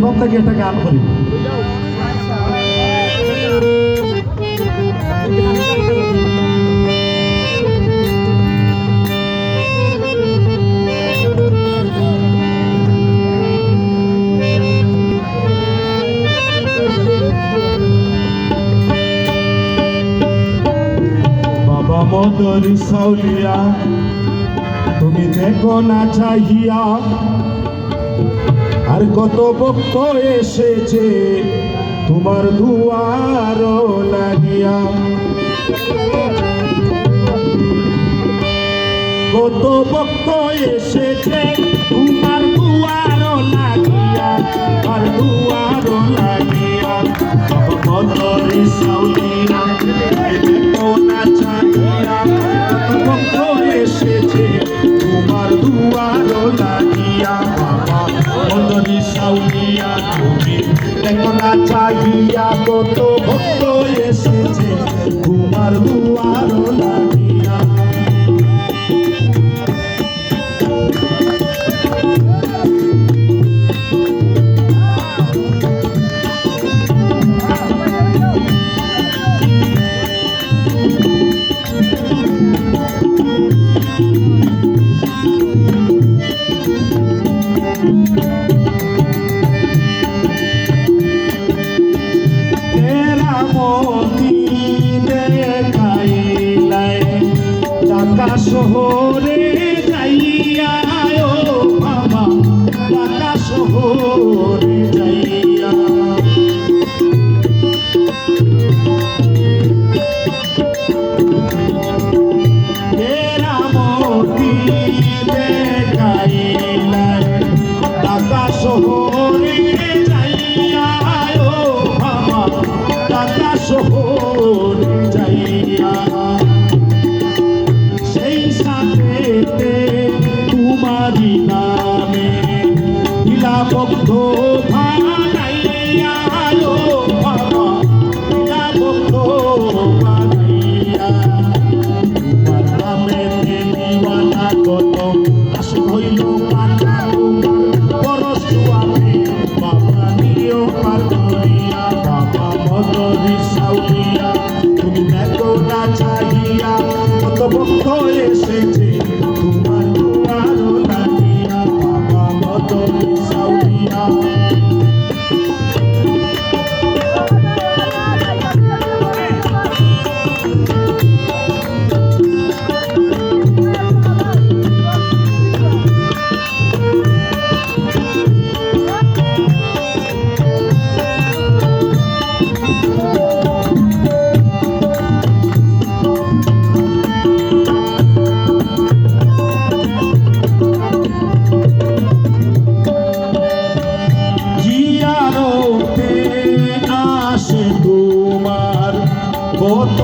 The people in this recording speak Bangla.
অ্যালবাম থেকে একটা গান করি। বাবা মদর সাউলিয়া তুমি দেখো না চাহিয়া, আর কত ভক্ত এসেছে তোমার দুয়ার লাগিয়া। কত ভক্ত এসেছে তোমার দুয়ার লাগিয়া, আর দুয়ার লাগিয়া। বাবা মদর সাউলিয়া দেখো না চাহিয়া, কত ভক্ত এসেছে তোমার দুয়ার লাগিয়া। বাবা মদর সাউলিয়া তুমি দেখো না চাহিয়া, কত ভক্ত এসেছে তোমার দুয়ার লাগিয়া। শহরে যাইয়া ও বাবা, ঢাকা শহরে যাইয়া। কেরামতি দেখাইলাই ঢাকা শহরে যাইয়া ও বাবা, ঢাকা শহরে যাইয়া। তোমারি নামে দিলা ভক্ত বানাইয়া ও বাবা, দিলা ভক্ত বানাইয়া। তোমার নামে দিওয়ানা কত আশ হইল পাতা, তোমার পরশ চুয়াতে বাবা নিও পার করিয়া। বাবা মদর সাউলিয়া তুমি দেখো না চাহিয়া, কত ভক্ত এসেছে তোমার দুয়ার লাগিয়া। বাবা মদর সাউলিয়া কত